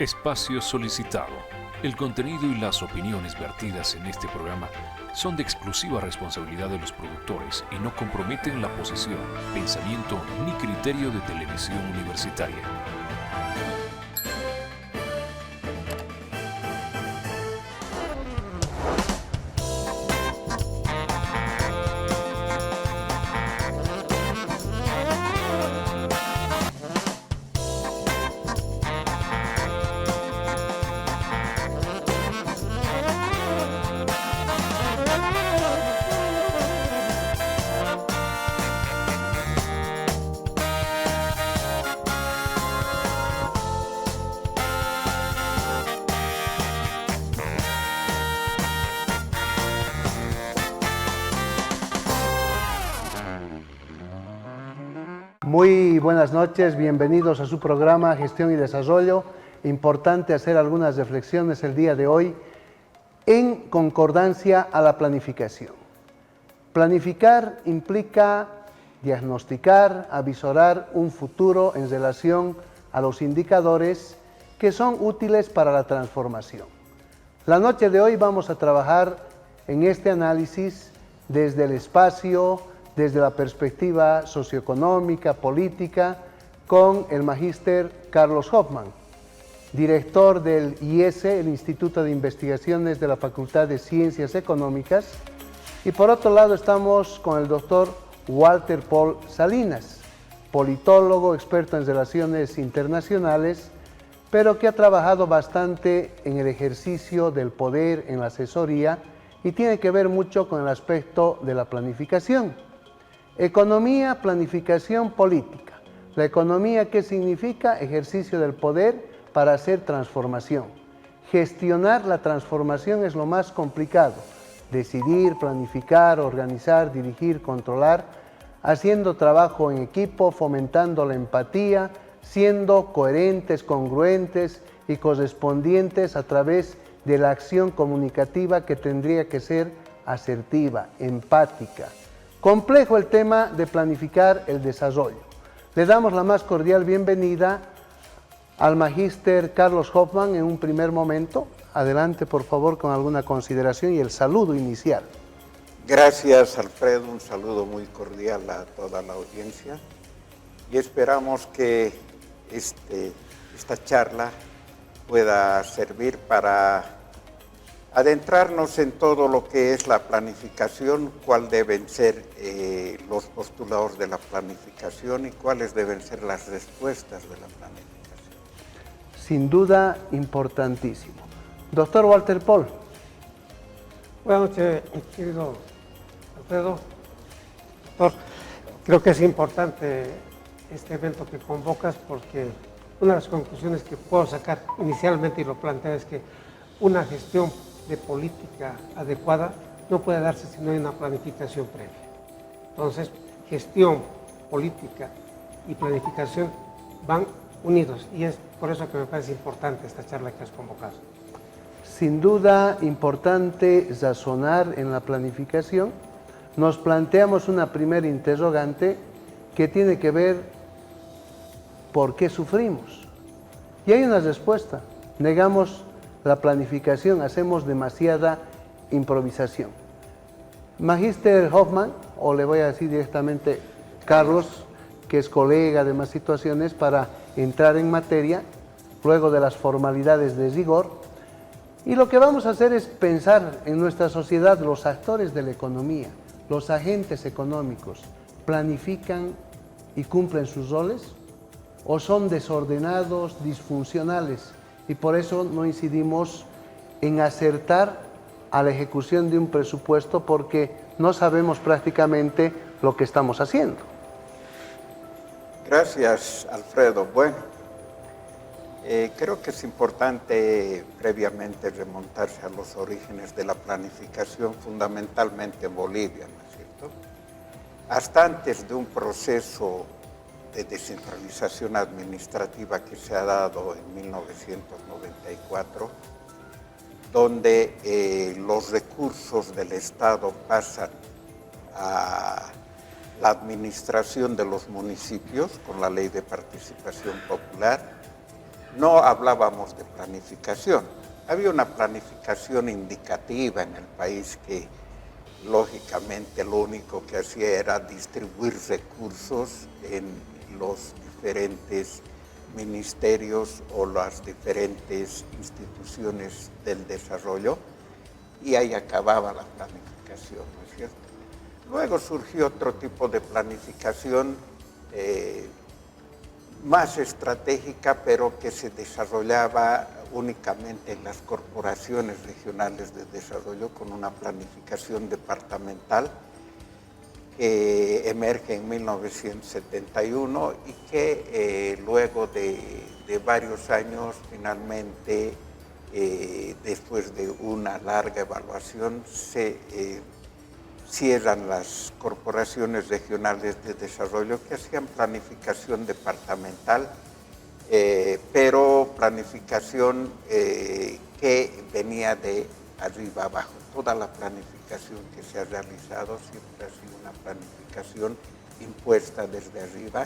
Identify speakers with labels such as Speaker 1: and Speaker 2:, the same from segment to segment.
Speaker 1: Espacio solicitado. El contenido y las opiniones vertidas en este programa son de exclusiva responsabilidad de los productores y no comprometen la posición, pensamiento ni criterio de Televisión Universitaria.
Speaker 2: Muy buenas noches, bienvenidos a su programa Gestión y Desarrollo. Importante hacer algunas reflexiones el día de hoy en concordancia a la planificación. Planificar implica diagnosticar, avisorar un futuro en relación a los indicadores que son útiles para la transformación. La noche de hoy vamos a trabajar en este análisis desde el espacio, desde la perspectiva socioeconómica, política, con el magíster Carlos Hoffman, director del IES, el Instituto de Investigaciones de la Facultad de Ciencias Económicas, y por otro lado estamos con el doctor Walter Paul Salinas, politólogo, experto en relaciones internacionales, pero que ha trabajado bastante en el ejercicio del poder, en la asesoría, y tiene que ver mucho con el aspecto de la planificación. Economía, planificación, política. La economía, ¿qué significa? Ejercicio del poder para hacer transformación. Gestionar la transformación es lo más complicado. Decidir, planificar, organizar, dirigir, controlar, haciendo trabajo en equipo, fomentando la empatía, siendo coherentes, congruentes y correspondientes a través de la acción comunicativa que tendría que ser asertiva, empática. Complejo el tema de planificar el desarrollo. Le damos la más cordial bienvenida al magíster Carlos Hoffman en un primer momento. Adelante, por favor, con alguna consideración y el saludo inicial.
Speaker 3: Gracias, Alfredo. Un saludo muy cordial a toda la audiencia. Y esperamos que esta charla pueda servir para adentrarnos en todo lo que es la planificación, cuáles deben ser los postulados de la planificación y cuáles deben ser las respuestas de la planificación.
Speaker 2: Sin duda, importantísimo. Doctor Walter Paul.
Speaker 4: Buenas noches, querido Alfredo. Doctor, creo que es importante este evento que convocas porque una de las conclusiones que puedo sacar inicialmente y lo planteo es que una gestión de política adecuada no puede darse si no hay una planificación previa. Entonces, gestión, política y planificación van unidos y es por eso que me parece importante esta charla que has convocado.
Speaker 2: Sin duda, importante razonar en la planificación. Nos planteamos una primera interrogante que tiene que ver por qué sufrimos. Y hay una respuesta. Negamos la planificación, hacemos demasiada improvisación. Magíster Hoffman, o le voy a decir directamente Carlos, que es colega de más situaciones, para entrar en materia, luego de las formalidades de rigor. Y lo que vamos a hacer es pensar en nuestra sociedad, los actores de la economía, los agentes económicos, ¿planifican y cumplen sus roles? ¿O son desordenados, disfuncionales? Y por eso no incidimos en acertar a la ejecución de un presupuesto porque no sabemos prácticamente lo que estamos haciendo.
Speaker 3: Gracias, Alfredo. Bueno, creo que es importante previamente remontarse a los orígenes de la planificación, fundamentalmente en Bolivia, ¿no es cierto? Hasta antes de un proceso de descentralización administrativa que se ha dado en 1994, donde los recursos del Estado pasan a la administración de los municipios con la Ley de Participación Popular no hablábamos de planificación. Había una planificación indicativa en el país que lógicamente lo único que hacía era distribuir recursos en los diferentes ministerios o las diferentes instituciones del desarrollo, y ahí acababa la planificación, ¿no es cierto? Luego surgió otro tipo de planificación más estratégica, pero que se desarrollaba únicamente en las corporaciones regionales de desarrollo, con una planificación departamental que emerge en 1971 y que luego de varios años, finalmente, después de una larga evaluación, se cierran las corporaciones regionales de desarrollo que hacían planificación departamental, pero planificación que venía de arriba abajo. Toda la planificación que se ha realizado siempre ha sido una planificación impuesta desde arriba,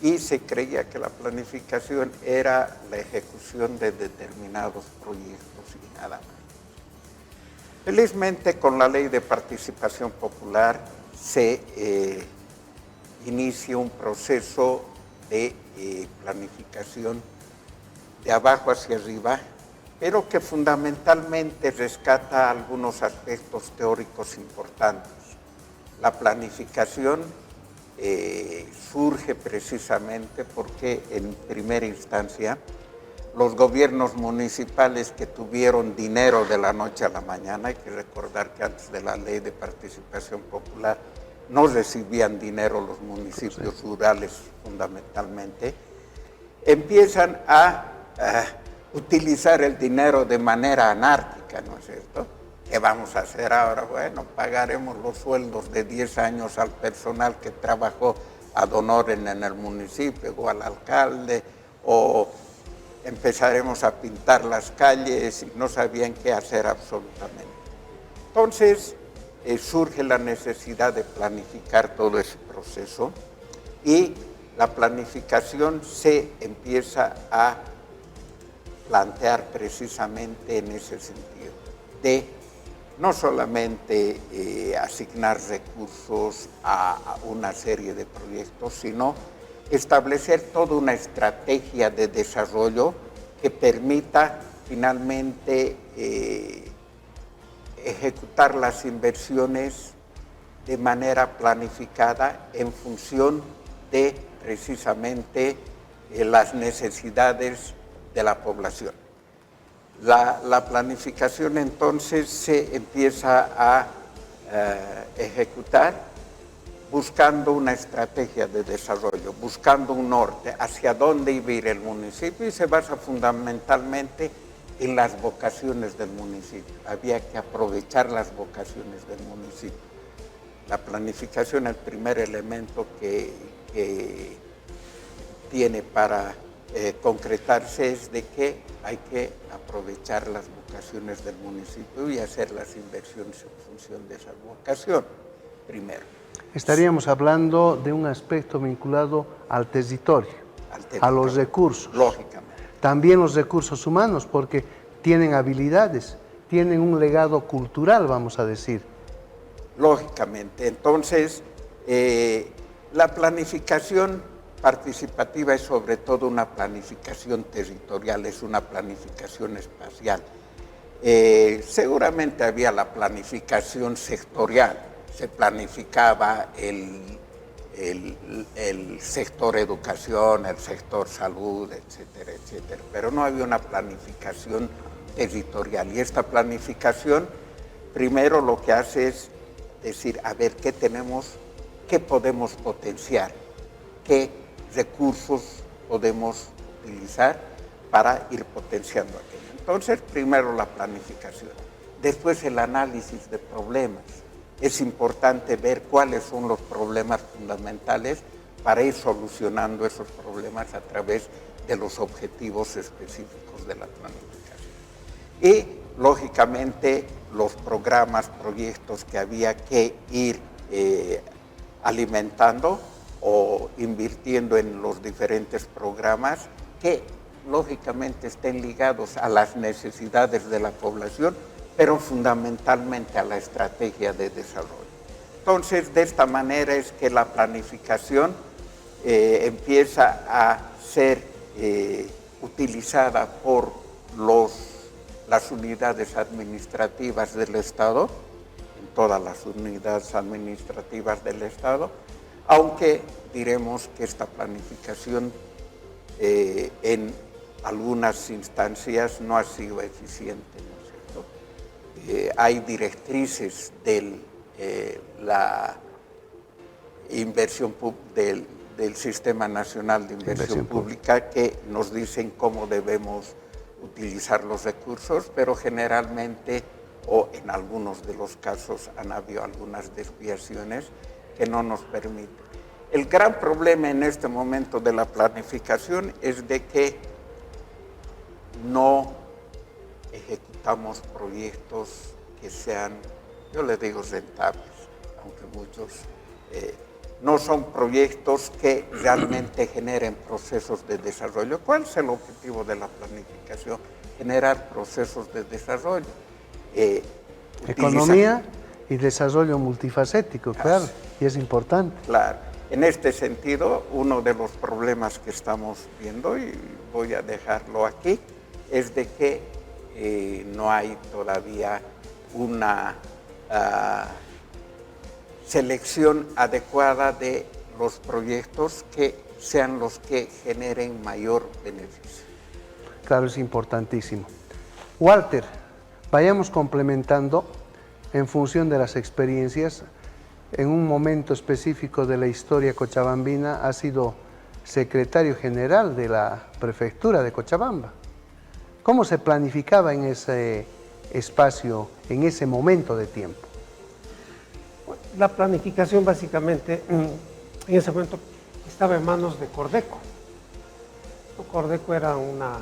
Speaker 3: y se creía que la planificación era la ejecución de determinados proyectos y nada más. Felizmente, con la Ley de Participación Popular se inicia un proceso de planificación de abajo hacia arriba, pero que fundamentalmente rescata algunos aspectos teóricos importantes. La planificación surge precisamente porque, en primera instancia, los gobiernos municipales que tuvieron dinero de la noche a la mañana, hay que recordar que antes de la Ley de Participación Popular no recibían dinero los municipios rurales fundamentalmente, empiezan a utilizar el dinero de manera anárquica, ¿no es cierto? ¿Qué vamos a hacer ahora? Bueno, pagaremos los sueldos de 10 años al personal que trabajó ad honorem en el municipio, o al alcalde, o empezaremos a pintar las calles, y no sabían qué hacer absolutamente. Entonces, surge la necesidad de planificar todo ese proceso, y la planificación se empieza a plantear precisamente en ese sentido, de no solamente asignar recursos a una serie de proyectos, sino establecer toda una estrategia de desarrollo que permita finalmente ejecutar las inversiones de manera planificada en función de precisamente las necesidades de la población. La planificación entonces se empieza a ejecutar buscando una estrategia de desarrollo, buscando un norte, hacia dónde iba a ir el municipio, y se basa fundamentalmente en las vocaciones del municipio. Había que aprovechar las vocaciones del municipio. La planificación, el primer elemento que tiene para concretarse es de que hay que aprovechar las vocaciones del municipio y hacer las inversiones en función de esa vocación, primero.
Speaker 2: Estaríamos hablando de un aspecto vinculado al territorio, a los recursos.
Speaker 3: Lógicamente.
Speaker 2: También los recursos humanos, porque tienen habilidades, tienen un legado cultural, vamos a decir.
Speaker 3: Lógicamente. Entonces, la planificación participativa es sobre todo una planificación territorial, es una planificación espacial. Seguramente había la planificación sectorial, se planificaba el sector educación, el sector salud, etcétera, etcétera, pero no había una planificación territorial. Y esta planificación, primero lo que hace es decir, a ver, ¿qué tenemos, qué podemos potenciar, qué recursos podemos utilizar para ir potenciando aquello? Entonces, primero la planificación, después el análisis de problemas. Es importante ver cuáles son los problemas fundamentales para ir solucionando esos problemas a través de los objetivos específicos de la planificación. Y, lógicamente, los programas, proyectos que había que ir alimentando o invirtiendo en los diferentes programas que lógicamente estén ligados a las necesidades de la población, pero fundamentalmente a la estrategia de desarrollo. Entonces, de esta manera es que la planificación empieza a ser utilizada por las unidades administrativas del Estado, en todas las unidades administrativas del Estado, aunque diremos que esta planificación en algunas instancias no ha sido eficiente, ¿no es cierto? Hay directrices de la inversión del Sistema Nacional de Inversión Pública que nos dicen cómo debemos utilizar los recursos, pero generalmente o en algunos de los casos han habido algunas desviaciones que no nos permiten. El gran problema en este momento de la planificación es de que no ejecutamos proyectos que sean, yo les digo, rentables, aunque muchos no son proyectos que realmente generen procesos de desarrollo. ¿Cuál es el objetivo de la planificación? Generar procesos de desarrollo.
Speaker 2: Economía y desarrollo multifacético, claro, y es importante.
Speaker 3: Claro. En este sentido, uno de los problemas que estamos viendo, y voy a dejarlo aquí, es de que no hay todavía una selección adecuada de los proyectos que sean los que generen mayor beneficio.
Speaker 2: Claro, es importantísimo. Walter, vayamos complementando en función de las experiencias. En un momento específico de la historia cochabambina ha sido secretario general de la prefectura de Cochabamba. ¿Cómo se planificaba en ese espacio, en ese momento de tiempo?
Speaker 4: La planificación básicamente en ese momento estaba en manos de Cordeco. Cordeco era una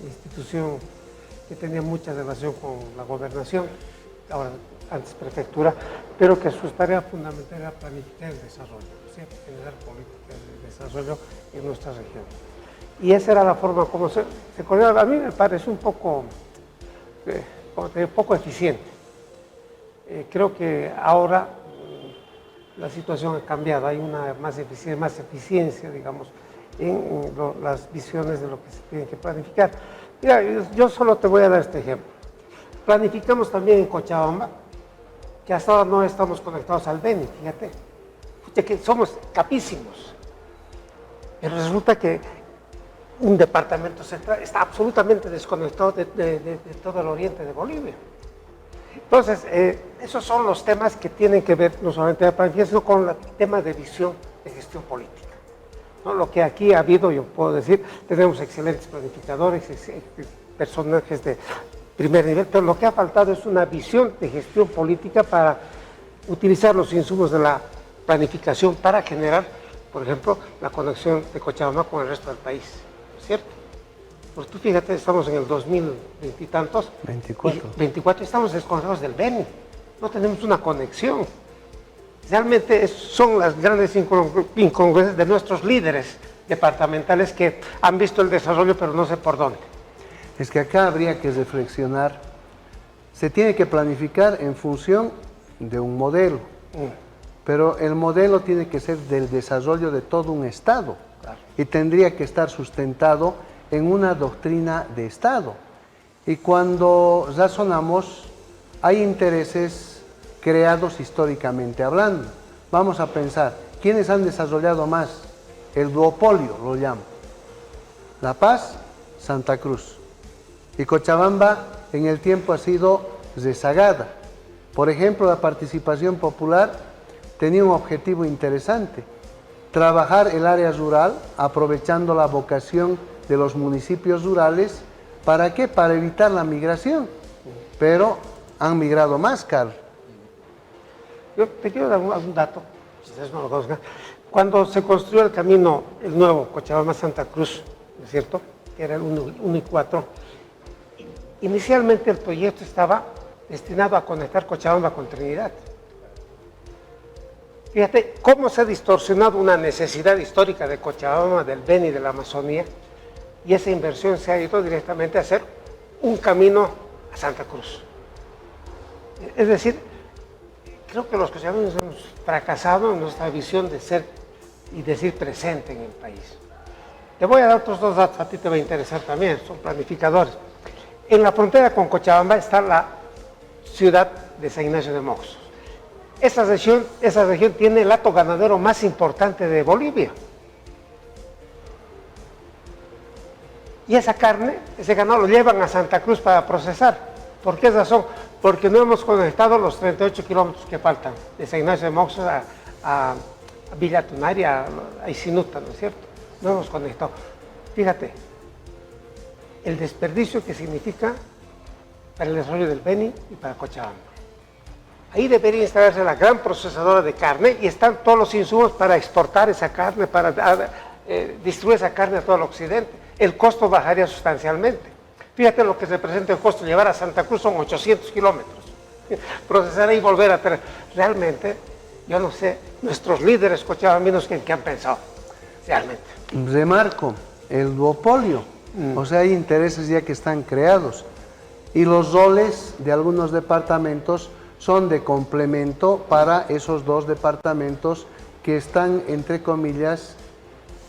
Speaker 4: institución que tenía mucha relación con la gobernación, ahora antes prefectura, pero que su tarea fundamental era planificar el desarrollo, ¿cierto? Generar políticas de desarrollo en nuestra región. Y esa era la forma como se coordinaba. A mí me parece un poco eficiente. Creo que ahora la situación ha cambiado, hay una más eficiencia, digamos, en las visiones de lo que se tiene que planificar. Mira, yo solo te voy a dar este ejemplo. Planificamos también en Cochabamba, que hasta ahora no estamos conectados al Beni, fíjate, que somos capísimos, pero resulta que un departamento central está absolutamente desconectado de todo el oriente de Bolivia. Entonces, esos son los temas que tienen que ver no solamente con la planificación, sino con el tema de visión de gestión política, ¿no? Lo que aquí ha habido, yo puedo decir, tenemos excelentes planificadores, personajes de primer nivel, pero lo que ha faltado es una visión de gestión política para utilizar los insumos de la planificación para generar, por ejemplo, la conexión de Cochabamba con el resto del país, ¿no es cierto? Pues tú fíjate, estamos en el 2020 y tantos. 24, estamos desconectados del Beni, no tenemos una conexión. Realmente son las grandes incongruencias de nuestros líderes departamentales que han visto el desarrollo, pero no sé por dónde.
Speaker 2: Es que acá habría que reflexionar. Se tiene que planificar en función de un modelo, pero el modelo tiene que ser del desarrollo de todo un Estado, claro, y tendría que estar sustentado en una doctrina de Estado. Y cuando razonamos, hay intereses creados históricamente hablando. Vamos a pensar, ¿quiénes han desarrollado más? El duopolio, lo llamo. La Paz, Santa Cruz. Y Cochabamba en el tiempo ha sido rezagada. Por ejemplo, la participación popular tenía un objetivo interesante: trabajar el área rural aprovechando la vocación de los municipios rurales. ¿Para qué? Para evitar la migración. Pero han migrado más, Carl.
Speaker 4: Yo te quiero dar un dato, quizás no lo conozcan. Cuando se construyó el camino, el nuevo Cochabamba-Santa Cruz, ¿no es cierto?, que era el 1 y 4, inicialmente el proyecto estaba destinado a conectar Cochabamba con Trinidad. Fíjate cómo se ha distorsionado una necesidad histórica de Cochabamba, del Beni, de la Amazonía, y esa inversión se ha ido directamente a hacer un camino a Santa Cruz. Es decir, creo que los cochabambinos hemos fracasado en nuestra visión de ser y decir presente en el país. Te voy a dar otros dos datos, a ti te va a interesar también, son planificadores. En la frontera con Cochabamba está la ciudad de San Ignacio de Moxos. Esa región tiene el hato ganadero más importante de Bolivia. Y esa carne, ese ganado lo llevan a Santa Cruz para procesar. ¿Por qué razón? Porque no hemos conectado los 38 kilómetros que faltan de San Ignacio de Moxos a Villa Tunari, a Isinuta, ¿no es cierto? No hemos conectado. Fíjate, el desperdicio que significa para el desarrollo del Beni y para Cochabamba. Ahí debería instalarse la gran procesadora de carne y están todos los insumos para exportar esa carne, para distribuir esa carne a todo el occidente. El costo bajaría sustancialmente. Fíjate lo que representa el costo. Llevar a Santa Cruz son 800 kilómetros. Procesar y volver a tener. Realmente, yo no sé, nuestros líderes cochabambinos ¿qué han pensado? Realmente.
Speaker 2: Remarco, el duopolio. O sea, hay intereses ya que están creados. Y los roles de algunos departamentos son de complemento para esos dos departamentos que están, entre comillas,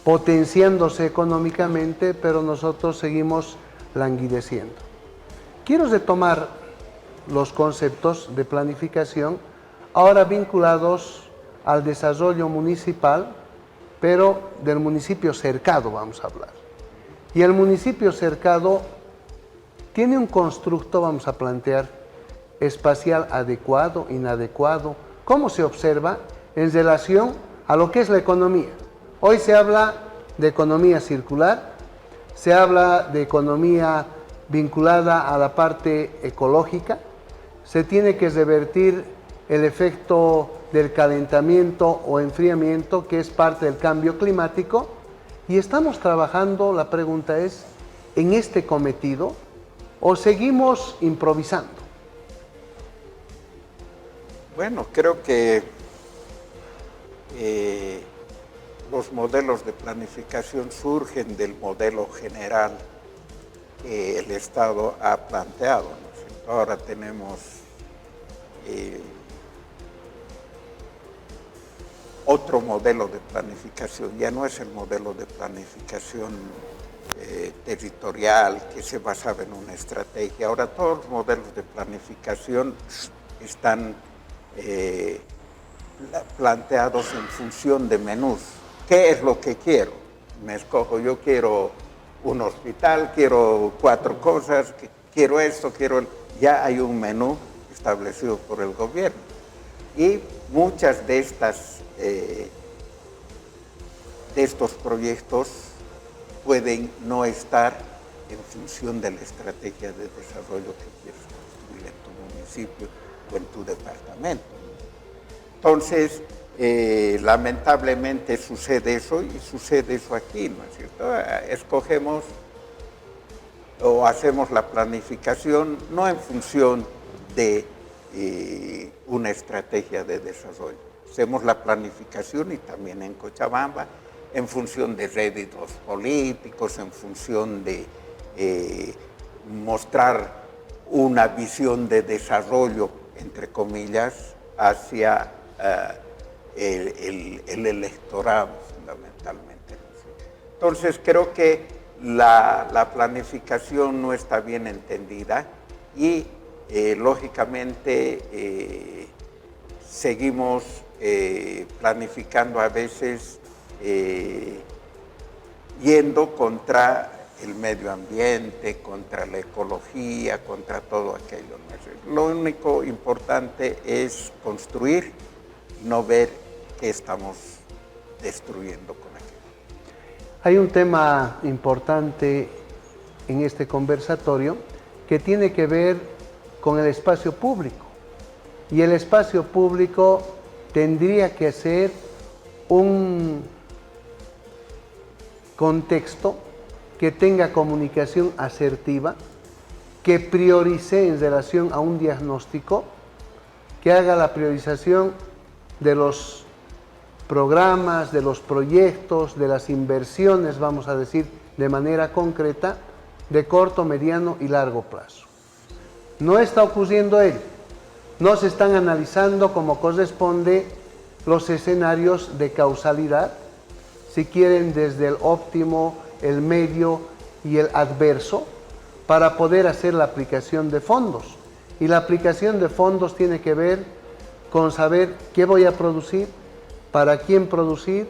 Speaker 2: potenciándose económicamente, pero nosotros seguimos languideciendo. Quiero retomar los conceptos de planificación, ahora vinculados al desarrollo municipal, pero del municipio cercado vamos a hablar. Y el municipio cercado tiene un constructo, vamos a plantear, espacial adecuado, inadecuado. ¿Cómo se observa en relación a lo que es la economía? Hoy se habla de economía circular, se habla de economía vinculada a la parte ecológica, se tiene que revertir el efecto del calentamiento o enfriamiento, que es parte del cambio climático, y estamos trabajando, la pregunta es, en este cometido, ¿o seguimos improvisando?
Speaker 3: Bueno, creo que los modelos de planificación surgen del modelo general que el Estado ha planteado, ¿no es cierto? Ahora tenemos otro modelo de planificación, ya no es el modelo de planificación territorial que se basaba en una estrategia. Ahora todos los modelos de planificación están planteados en función de menús. ¿Qué es lo que quiero? Me escojo, yo quiero un hospital, quiero 4 cosas, quiero esto, ya hay un menú establecido por el gobierno. Y muchas de estos proyectos pueden no estar en función de la estrategia de desarrollo que quieres construir en tu municipio o en tu departamento. Entonces, lamentablemente sucede eso y sucede eso aquí, ¿no es cierto? Escogemos o hacemos la planificación no en función de una estrategia de desarrollo. Hacemos la planificación y también en Cochabamba en función de réditos políticos, en función de mostrar una visión de desarrollo, entre comillas, hacia el electorado fundamentalmente. Entonces creo que la planificación no está bien entendida y lógicamente seguimos planificando a veces yendo contra el medio ambiente, contra la ecología, contra todo aquello. Lo único importante es construir, no ver qué estamos destruyendo con aquello.
Speaker 2: Hay un tema importante en este conversatorio que tiene que ver con el espacio público. Y el espacio público tendría que ser un contexto que tenga comunicación asertiva, que priorice en relación a un diagnóstico, que haga la priorización de los programas, de los proyectos, de las inversiones, vamos a decir, de manera concreta de corto, mediano y largo plazo. No está ocurriendo ello. No se están analizando como corresponde los escenarios de causalidad, si quieren desde el óptimo, el medio y el adverso, para poder hacer la aplicación de fondos. Y la aplicación de fondos tiene que ver con saber qué voy a producir, para quién producir,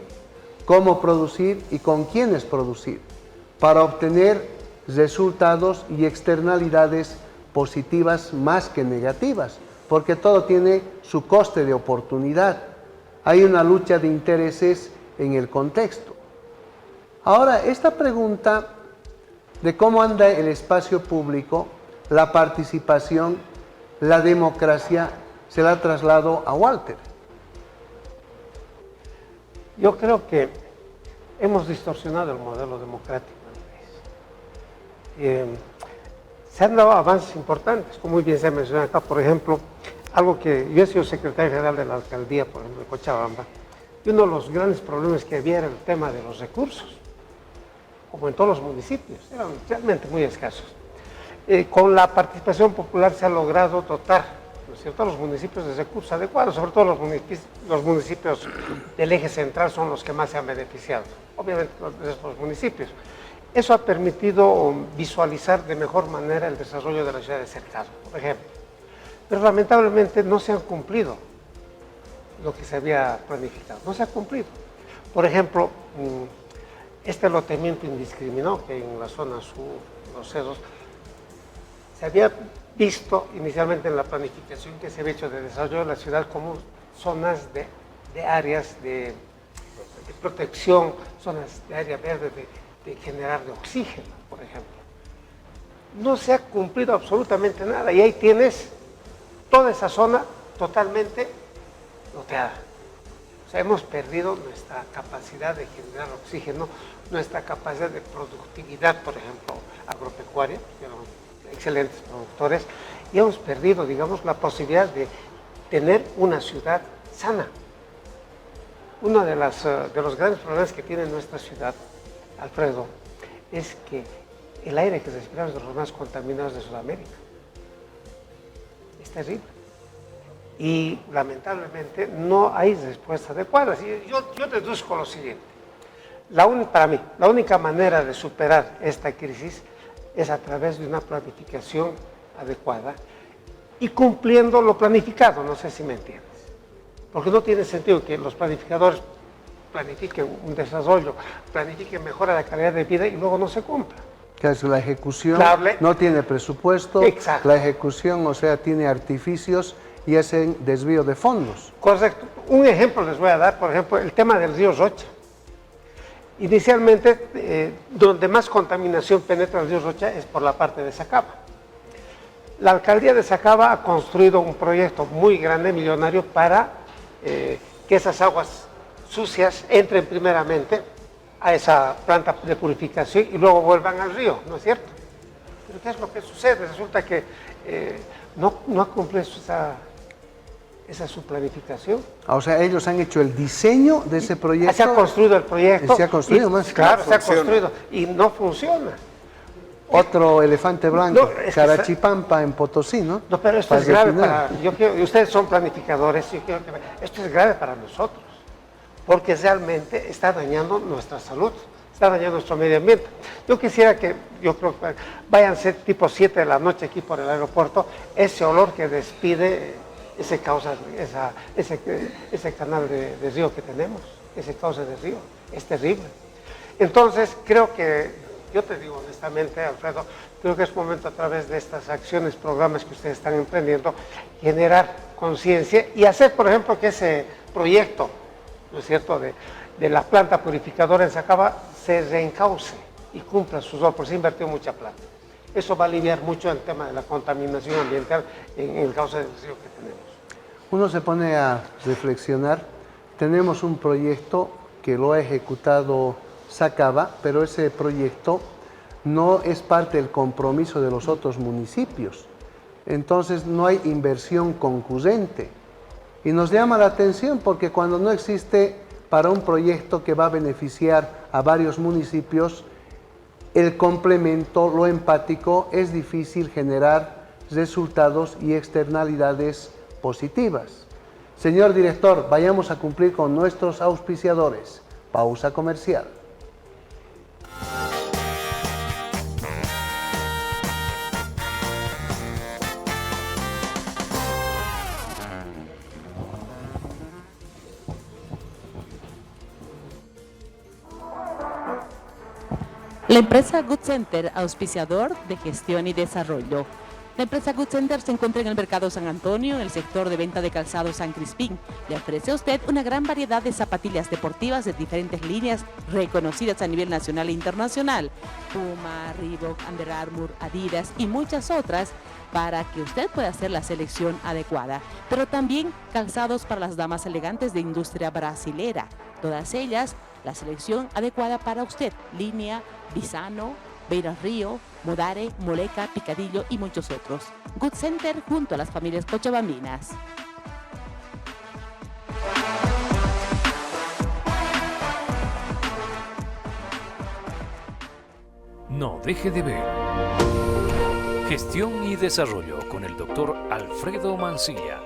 Speaker 2: cómo producir y con quiénes producir, para obtener resultados y externalidades positivas más que negativas, porque todo tiene su coste de oportunidad. Hay una lucha de intereses en el contexto. Ahora, esta pregunta de cómo anda el espacio público, la participación, la democracia, se la traslado a Walter.
Speaker 4: Yo creo que hemos distorsionado el modelo democrático en el país. Se han dado avances importantes, como muy bien se menciona acá, por ejemplo, algo que yo he sido secretario general de la alcaldía, por ejemplo, de Cochabamba, y uno de los grandes problemas que había era el tema de los recursos, como en todos los municipios, eran realmente muy escasos. Con la participación popular se ha logrado dotar, ¿no es cierto?, a los municipios de recursos adecuados, sobre todo los municipios del eje central son los que más se han beneficiado, obviamente los municipios. Eso ha permitido visualizar de mejor manera el desarrollo de la ciudad de Cercado, por ejemplo. Pero lamentablemente no se han cumplido lo que se había planificado, no se ha cumplido. Por ejemplo, este lotamiento indiscriminado que hay en la zona sur, los cerros, se había visto inicialmente en la planificación que se había hecho de desarrollo de la ciudad como zonas de áreas de protección, zonas de área verde, de generar de oxígeno, por ejemplo. No se ha cumplido absolutamente nada y ahí tienes toda esa zona totalmente loteada. O sea, hemos perdido nuestra capacidad de generar oxígeno, nuestra capacidad de productividad, por ejemplo, agropecuaria, excelentes productores, y hemos perdido, digamos, la posibilidad de tener una ciudad sana. Uno de los grandes problemas que tiene nuestra ciudad, Alfredo, es que el aire que respiramos es de los más contaminados de Sudamérica. Es terrible. Y lamentablemente no hay respuestas adecuadas. Y yo deduzco lo siguiente. Para mí, la única manera de superar esta crisis es a través de una planificación adecuada y cumpliendo lo planificado, no sé si me entiendes. Porque no tiene sentido que los planificadores planifiquen un desarrollo, planifiquen mejora la calidad de vida y luego no se cumpla.
Speaker 2: Claro, la ejecución no tiene presupuesto,
Speaker 4: exacto.
Speaker 2: La ejecución, o sea, tiene artificios y hacen desvío de fondos.
Speaker 4: Correcto. Un ejemplo les voy a dar, por ejemplo, el tema del río Rocha. Inicialmente, donde más contaminación penetra el río Rocha es por la parte de Sacaba. La alcaldía de Sacaba ha construido un proyecto muy grande, millonario, para que esas aguas sucias entren primeramente a esa planta de purificación y luego vuelvan al río, ¿no es cierto? Pero ¿qué es lo que sucede? Resulta que no ha cumplido esa su planificación.
Speaker 2: O sea, ellos han hecho el diseño de ese proyecto.
Speaker 4: Se ha construido el proyecto.
Speaker 2: Se ha construido más.
Speaker 4: Claro, se ha construido y no funciona.
Speaker 2: Otro elefante blanco, Carachipampa en Potosí, ¿no?
Speaker 4: No, pero esto es grave para... ustedes son planificadores, esto es grave para nosotros, porque realmente está dañando nuestra salud, está dañando nuestro medio ambiente. Yo quisiera yo creo que váyanse tipo 7 de la noche aquí por el aeropuerto, ese olor que despide ese canal de río que tenemos, ese cauce de río, es terrible. Entonces, creo que, yo te digo honestamente, Alfredo, creo que es momento a través de estas acciones, programas que ustedes están emprendiendo, generar conciencia y hacer, por ejemplo, que ese proyecto, ¿no es cierto?, de la planta purificadora en Sacaba se reencauce y cumpla sus obras, porque se ha invertido mucha plata. Eso va a aliviar mucho el tema de la contaminación ambiental en el cauce del río que tenemos.
Speaker 2: Uno se pone a reflexionar, tenemos un proyecto que lo ha ejecutado Sacaba, pero ese proyecto no es parte del compromiso de los otros municipios. Entonces no hay inversión concurrente. Y nos llama la atención porque cuando no existe para un proyecto que va a beneficiar a varios municipios, el complemento, lo empático, es difícil generar resultados y externalidades positivas. Señor director, vayamos a cumplir con nuestros auspiciadores. Pausa comercial.
Speaker 5: La empresa Good Center, auspiciador de gestión y desarrollo. La empresa Good Center se encuentra en el mercado San Antonio, en el sector de venta de calzado San Crispín. Le ofrece a usted una gran variedad de zapatillas deportivas de diferentes líneas reconocidas a nivel nacional e internacional. Puma, Reebok, Under Armour, Adidas y muchas otras para que usted pueda hacer la selección adecuada. Pero también calzados para las damas elegantes de industria brasilera. Todas ellas, la selección adecuada para usted. Línea, Visano, Beira Río, Modare, Moleca, Picadillo y muchos otros. Good Center junto a las familias cochabambinas.
Speaker 1: No deje de ver. Gestión y desarrollo con el Dr. Alfredo Mancilla.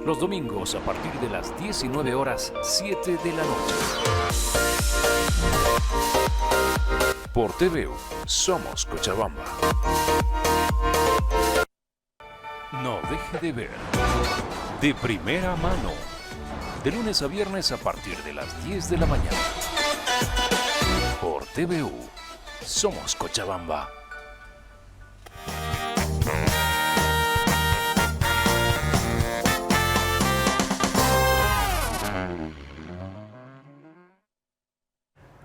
Speaker 1: Los domingos a partir de las 19 horas 7 de la noche. Por TVU, Somos Cochabamba. No deje de ver. De primera mano. De lunes a viernes a partir de las 10 de la mañana. Por TVU, Somos Cochabamba.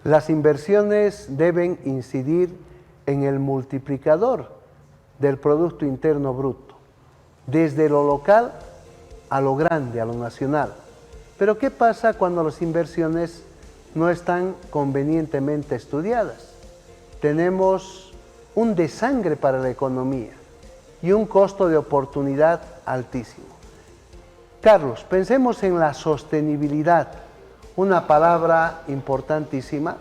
Speaker 2: Las inversiones deben incidir en el multiplicador del Producto Interno Bruto, desde lo local a lo grande, a lo nacional. Pero ¿qué pasa cuando las inversiones no están convenientemente estudiadas? Tenemos un desangre para la economía y un costo de oportunidad altísimo. Carlos, pensemos en la sostenibilidad, una palabra importantísima,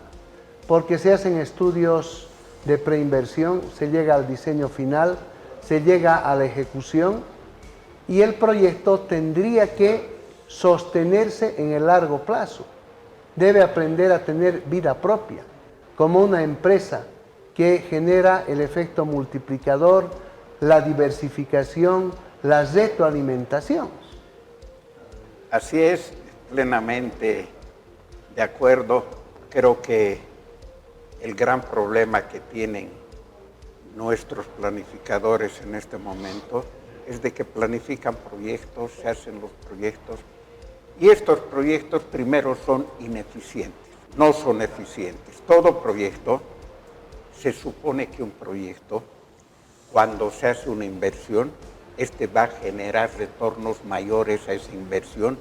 Speaker 2: porque se hacen estudios de preinversión, se llega al diseño final, se llega a la ejecución y el proyecto tendría que sostenerse en el largo plazo. Debe aprender a tener vida propia, como una empresa que genera el efecto multiplicador, la diversificación, la retroalimentación.
Speaker 3: Así es, plenamente de acuerdo. Creo que el gran problema que tienen nuestros planificadores en este momento es de que planifican proyectos, se hacen los proyectos y estos proyectos primero son ineficientes, no son eficientes. Todo proyecto, se supone que un proyecto, cuando se hace una inversión, este va a generar retornos mayores a esa inversión,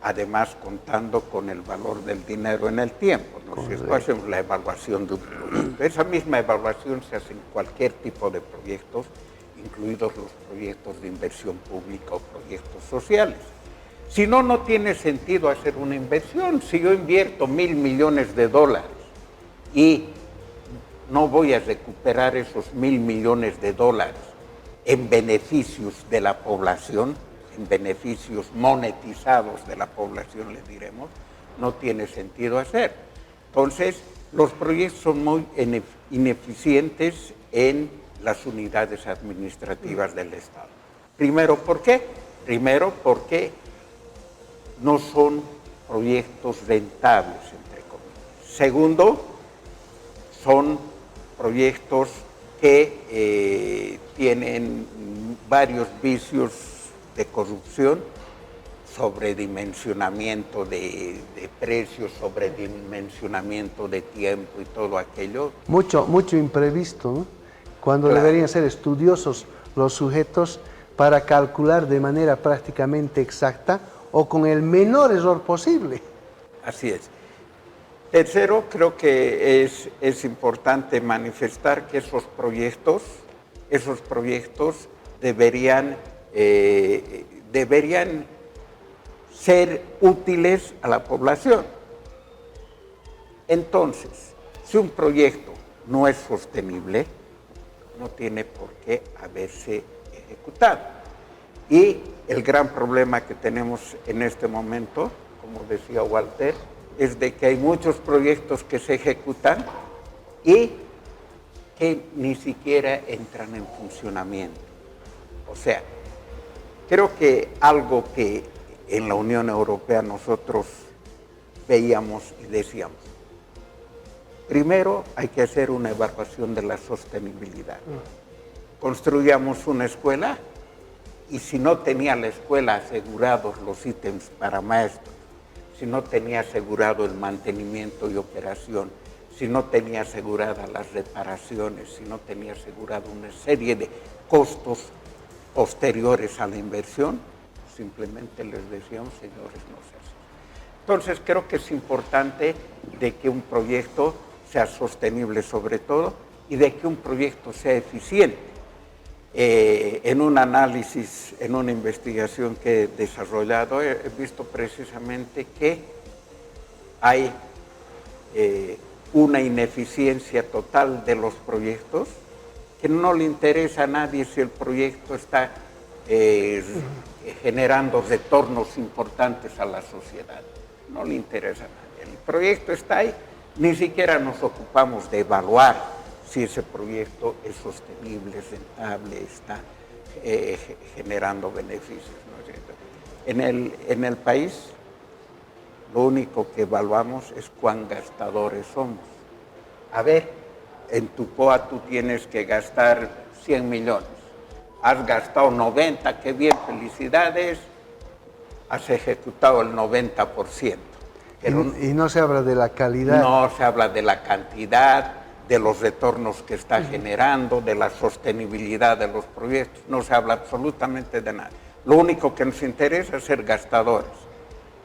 Speaker 3: además contando con el valor del dinero en el tiempo, ¿no? Si esto hacemos la evaluación de un proyecto, esa misma evaluación se hace en cualquier tipo de proyectos, incluidos los proyectos de inversión pública o proyectos sociales. Si no, no tiene sentido hacer una inversión. Si yo invierto $1.000 millones y no voy a recuperar esos $1.000 millones en beneficios de la población, en beneficios monetizados de la población, le diremos, no tiene sentido hacer. Entonces, los proyectos son muy ineficientes en las unidades administrativas del Estado. Primero, ¿por qué? Primero, porque no son proyectos rentables, entre comillas. Segundo, son proyectos que tienen varios vicios de corrupción, sobredimensionamiento de precios, sobredimensionamiento de tiempo y todo aquello.
Speaker 2: Mucho imprevisto, ¿no? Cuando
Speaker 3: Claro.
Speaker 2: deberían ser estudiosos los sujetos para calcular de manera prácticamente exacta o con el menor error posible.
Speaker 3: Así es. Tercero, creo que es importante manifestar que esos proyectos deberían ser útiles a la población. Entonces, si un proyecto no es sostenible, no tiene por qué haberse ejecutado. Y el gran problema que tenemos en este momento, como decía Walter, es de que hay muchos proyectos que se ejecutan y que ni siquiera entran en funcionamiento. O sea, creo que algo que en la Unión Europea nosotros veíamos y decíamos, primero hay que hacer una evaluación de la sostenibilidad. Construyamos una escuela y si no tenía la escuela asegurados los ítems para maestros, si no tenía asegurado el mantenimiento y operación, si no tenía aseguradas las reparaciones, si no tenía asegurado una serie de costos posteriores a la inversión, simplemente les decíamos, señores, no se hace. Entonces creo que es importante de que un proyecto sea sostenible sobre todo y de que un proyecto sea eficiente. En un análisis, en una investigación que he desarrollado, he visto precisamente que hay una ineficiencia total de los proyectos, que no le interesa a nadie si el proyecto está generando retornos importantes a la sociedad. No le interesa a nadie. El proyecto está ahí, ni siquiera nos ocupamos de evaluar si ese proyecto es sostenible, es rentable, está generando beneficios, ¿no es cierto? En el país, lo único que evaluamos es cuán gastadores somos. A ver, en tu COA tú tienes que gastar 100 millones. Has gastado 90, qué bien, felicidades. Has ejecutado el 90%.
Speaker 2: Y no se habla de la calidad.
Speaker 3: No se habla de la cantidad, de los retornos que está generando, de la sostenibilidad de los proyectos. No se habla absolutamente de nada. Lo único que nos interesa es ser gastadores.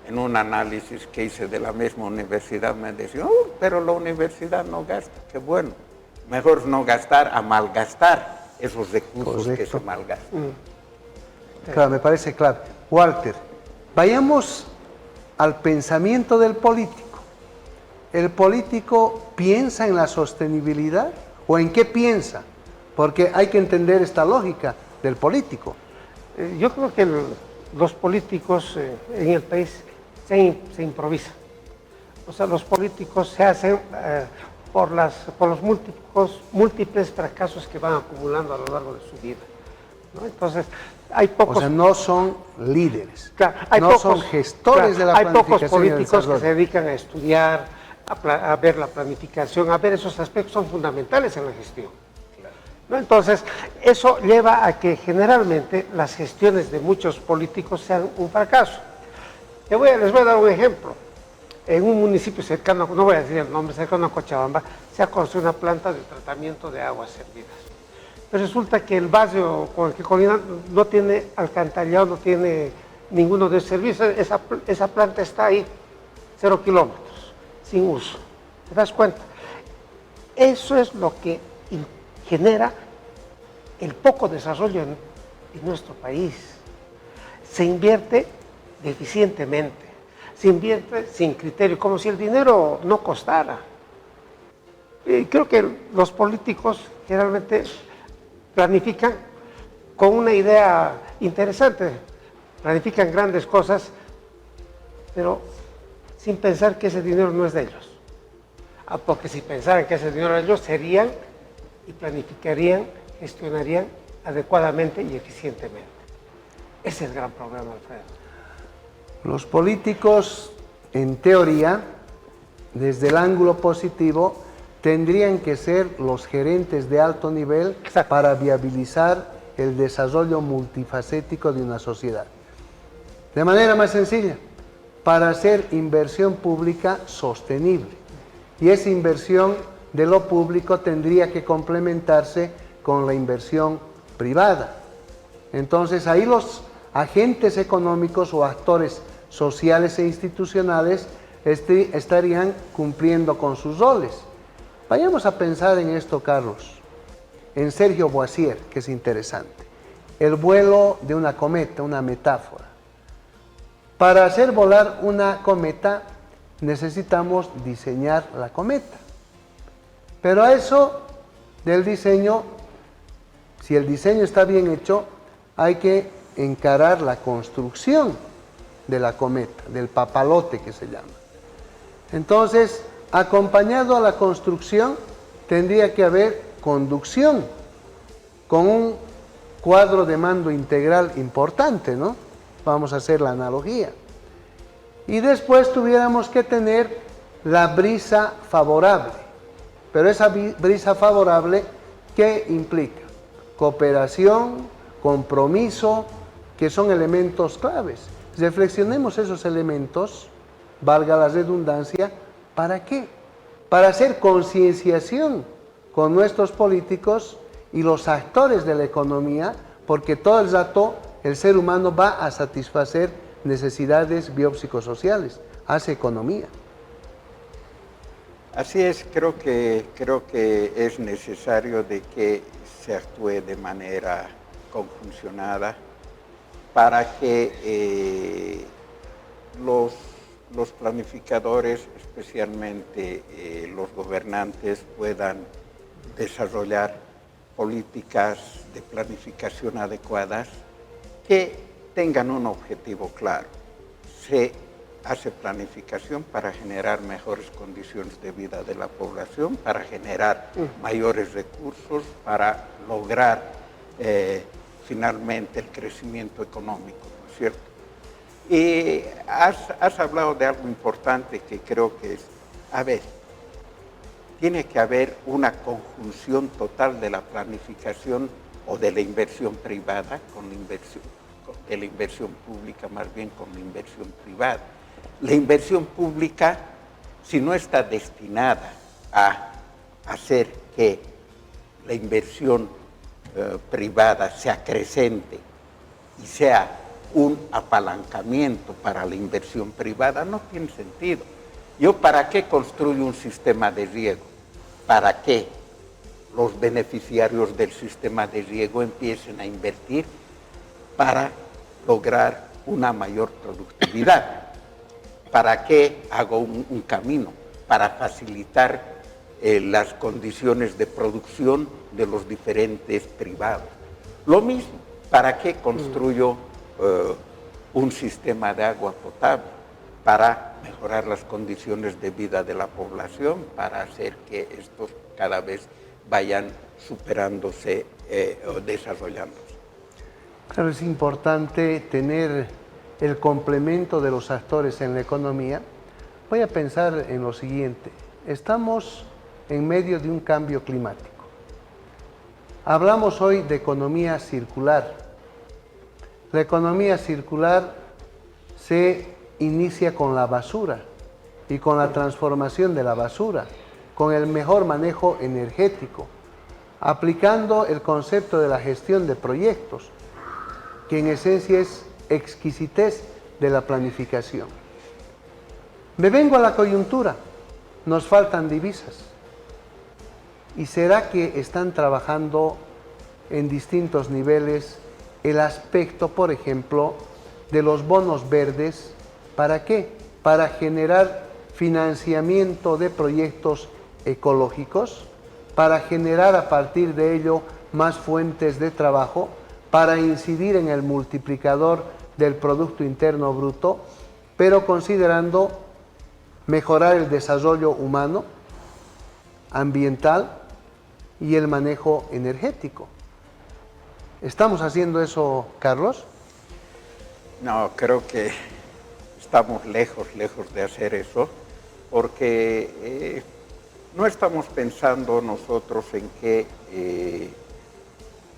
Speaker 3: En un análisis que hice de la misma universidad me decían, pero la universidad no gasta. Qué bueno. Mejor no gastar a malgastar esos recursos. Correcto. Que se malgastan.
Speaker 2: Claro, me parece claro. Walter, vayamos al pensamiento del político. ¿El político piensa en la sostenibilidad o en qué piensa? Porque hay que entender esta lógica del político.
Speaker 4: Yo creo que los políticos en el país se improvisan. O sea, los políticos se hacen por los múltiples fracasos que van acumulando a lo largo de su vida, ¿no? Entonces, hay pocos...
Speaker 2: O sea, no son líderes,
Speaker 4: claro, son gestores de la planificación. Hay pocos políticos que se dedican a estudiar, a ver la planificación, a ver esos aspectos, son fundamentales en la gestión. ¿No? Entonces, eso lleva a que generalmente las gestiones de muchos políticos sean un fracaso. Les voy a dar un ejemplo. En un municipio cercano, no voy a decir el nombre, cercano a Cochabamba, se ha construido una planta de tratamiento de aguas servidas. Pero resulta que el barrio con el que colinda no tiene alcantarillado, no tiene ninguno de esos servicios. Esa planta está ahí, 0 kilómetros, sin uso. ¿Te das cuenta? Eso es lo que genera el poco desarrollo en nuestro país. Se invierte deficientemente, se invierte sin criterio, como si el dinero no costara. Y creo que los políticos generalmente planifican con una idea interesante, planifican grandes cosas, pero sin pensar que ese dinero no es de ellos. Porque si pensaran que ese dinero es de ellos, serían y planificarían, gestionarían adecuadamente y eficientemente. Ese es el gran problema, Alfredo.
Speaker 2: Los políticos, en teoría, desde el ángulo positivo, tendrían que ser los gerentes de alto nivel. Exacto. Para viabilizar el desarrollo multifacético de una sociedad. De manera más sencilla, para hacer inversión pública sostenible. Y esa inversión de lo público tendría que complementarse con la inversión privada. Entonces ahí los agentes económicos o actores sociales e institucionales estarían cumpliendo con sus roles. Vayamos a pensar en esto, Carlos, en Sergio Boisier, que es interesante. El vuelo de una cometa, una metáfora. Para hacer volar una cometa necesitamos diseñar la cometa. Pero a eso del diseño, si el diseño está bien hecho, hay que encarar la construcción de la cometa, del papalote que se llama. Entonces, acompañado a la construcción, tendría que haber conducción, con un cuadro de mando integral importante, ¿no? Vamos a hacer la analogía. Y después tuviéramos que tener la brisa favorable. Pero esa brisa favorable, ¿qué implica? Cooperación, compromiso, que son elementos claves. Reflexionemos esos elementos, valga la redundancia, ¿para qué? Para hacer concienciación con nuestros políticos y los actores de la economía, porque todo el rato el ser humano va a satisfacer necesidades biopsicosociales, hace economía.
Speaker 3: Así es, creo que es necesario de que se actúe de manera conjuncionada para que los planificadores, especialmente los gobernantes, puedan desarrollar políticas de planificación adecuadas que tengan un objetivo claro. Se hace planificación para generar mejores condiciones de vida de la población, para generar mayores recursos, para lograr finalmente el crecimiento económico, ¿no es cierto? Y has hablado de algo importante que creo que es, tiene que haber una conjunción total de la planificación o de la inversión privada de la inversión pública, más bien con la inversión privada. La inversión pública, si no está destinada a hacer que la inversión privada sea creciente y sea un apalancamiento para la inversión privada, no tiene sentido. Yo, ¿para qué construyo un sistema de riego? Para que los beneficiarios del sistema de riego empiecen a invertir para lograr una mayor productividad. ¿Para qué hago un camino? Para facilitar las condiciones de producción de los diferentes privados. Lo mismo, ¿para qué construyo un sistema de agua potable? Para mejorar las condiciones de vida de la población, para hacer que estos cada vez vayan superándose o desarrollándose.
Speaker 2: Claro, es importante tener el complemento de los actores en la economía. Voy a pensar en lo siguiente. Estamos en medio de un cambio climático. Hablamos hoy de economía circular. La economía circular se inicia con la basura y con la transformación de la basura, con el mejor manejo energético, aplicando el concepto de la gestión de proyectos, que en esencia es exquisitez de la planificación. Me vengo a la coyuntura, nos faltan divisas. ¿Y será que están trabajando en distintos niveles el aspecto, por ejemplo, de los bonos verdes? ¿Para qué? Para generar financiamiento de proyectos ecológicos, para generar a partir de ello más fuentes de trabajo, para incidir en el multiplicador del Producto Interno Bruto, pero considerando mejorar el desarrollo humano, ambiental y el manejo energético. ¿Estamos haciendo eso, Carlos?
Speaker 3: No, creo que estamos lejos de hacer eso, porque no estamos pensando nosotros en que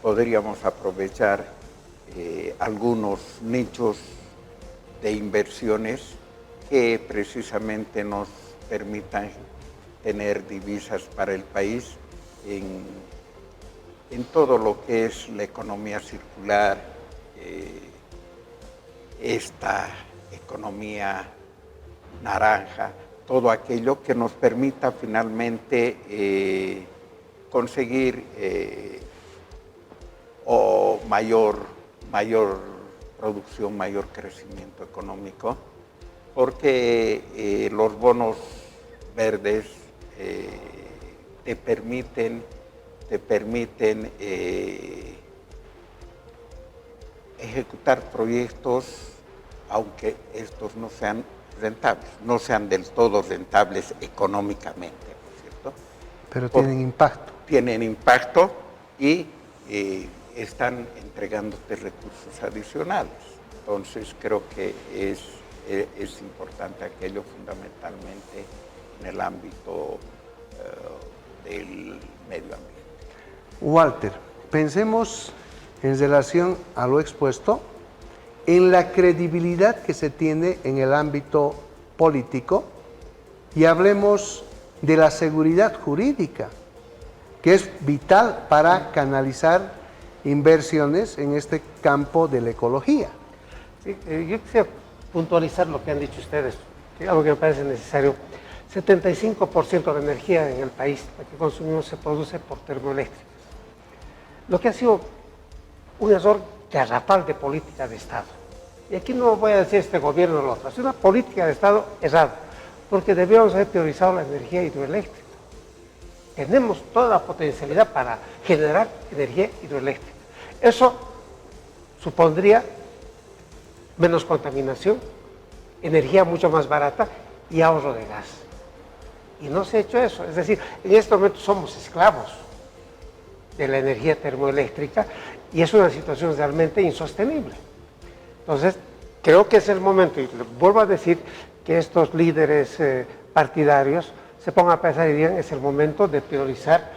Speaker 3: podríamos aprovechar algunos nichos de inversiones que precisamente nos permitan tener divisas para el país en todo lo que es la economía circular, esta economía naranja, todo aquello que nos permita finalmente conseguir mayor producción, mayor crecimiento económico, porque los bonos verdes te permiten ejecutar proyectos, aunque estos no sean rentables, no sean del todo rentables económicamente, ¿no es cierto?
Speaker 2: Pero tienen impacto.
Speaker 3: Tienen impacto y están entregándote recursos adicionales. Entonces creo que es importante aquello fundamentalmente en el ámbito del medio ambiente.
Speaker 2: Walter, pensemos en relación a lo expuesto, en la credibilidad que se tiene en el ámbito político y hablemos de la seguridad jurídica, que es vital para canalizar inversiones en este campo de la ecología.
Speaker 4: Sí, yo quisiera puntualizar lo que han dicho ustedes, que algo que me parece necesario. 75% de energía en el país, la que consumimos, se produce por termoeléctricas. Lo que ha sido un error garrafal de política de Estado. Y aquí no voy a decir este gobierno o lo otro, es una política de Estado errada, porque debíamos haber priorizado la energía hidroeléctrica. Tenemos toda la potencialidad para generar energía hidroeléctrica. Eso supondría menos contaminación, energía mucho más barata y ahorro de gas. Y no se ha hecho eso. Es decir, en este momento somos esclavos de la energía termoeléctrica y es una situación realmente insostenible. Entonces, creo que es el momento, y vuelvo a decir, que estos líderes partidarios se pongan a pensar y digan, es el momento de priorizar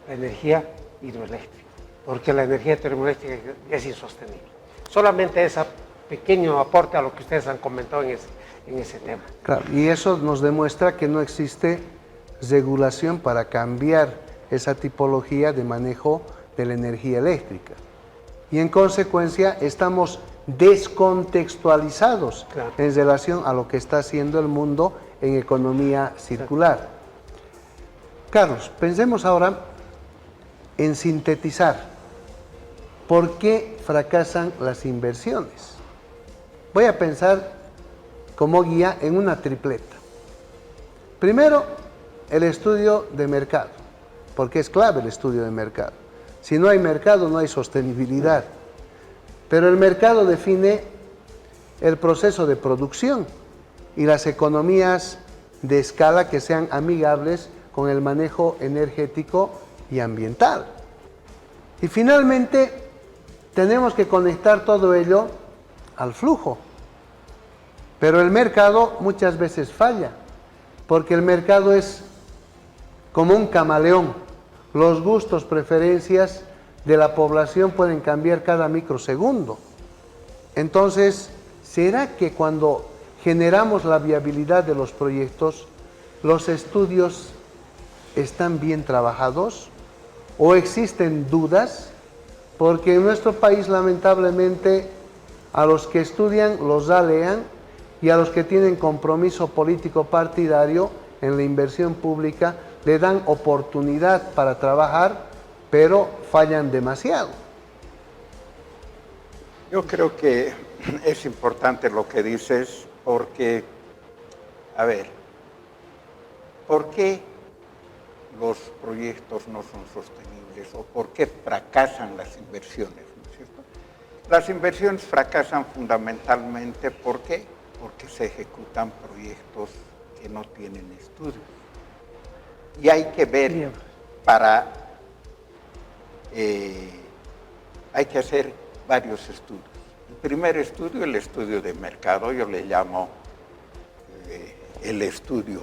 Speaker 4: la energía hidroeléctrica, porque la energía termoeléctrica es insostenible. Solamente ese pequeño aporte a lo que ustedes han comentado en ese tema.
Speaker 2: Claro, y eso nos demuestra que no existe regulación para cambiar esa tipología de manejo de la energía eléctrica. Y en consecuencia estamos descontextualizados en relación a lo que está haciendo el mundo en economía circular. Carlos, pensemos ahora en sintetizar por qué fracasan las inversiones. Voy a pensar como guía en una tripleta. Primero, el estudio de mercado, porque es clave el estudio de mercado. Si no hay mercado, no hay sostenibilidad. Pero el mercado define el proceso de producción y las economías de escala que sean amigables con el manejo energético y ambiental. Y finalmente, tenemos que conectar todo ello al flujo. Pero el mercado muchas veces falla, porque el mercado es como un camaleón. Los gustos, preferencias de la población pueden cambiar cada microsegundo. Entonces, ¿será que cuando generamos la viabilidad de los proyectos, los estudios están bien trabajados? ¿O existen dudas? Porque en nuestro país, lamentablemente, a los que estudian los alean y a los que tienen compromiso político partidario en la inversión pública le dan oportunidad para trabajar, pero fallan demasiado.
Speaker 3: Yo creo que es importante lo que dices porque, a ver, ¿por qué los proyectos no son sostenibles o por qué fracasan las inversiones? ¿No es cierto? Las inversiones fracasan fundamentalmente ¿por qué? Porque se ejecutan proyectos que no tienen estudios. Y hay que ver hay que hacer varios estudios. El primer estudio, el estudio de mercado, yo le llamo el estudio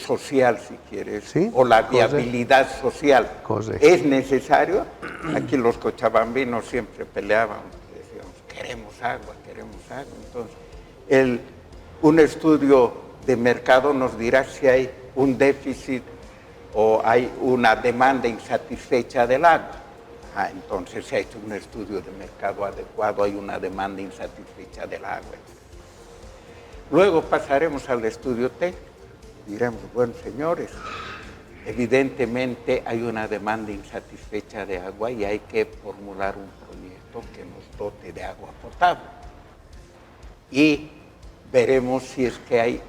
Speaker 3: social, si quieres,
Speaker 2: ¿sí?
Speaker 3: O la viabilidad social.
Speaker 2: Correcto.
Speaker 3: ¿Es necesario? Aquí los cochabambinos siempre peleaban, decíamos, queremos agua. Entonces, un estudio de mercado nos dirá si hay un déficit o hay una demanda insatisfecha del agua. Entonces se ha hecho un estudio de mercado adecuado, hay una demanda insatisfecha del agua. Luego pasaremos al estudio técnico. Diremos, bueno, señores, evidentemente hay una demanda insatisfecha de agua y hay que formular un proyecto que nos dote de agua potable. Y veremos si es que hay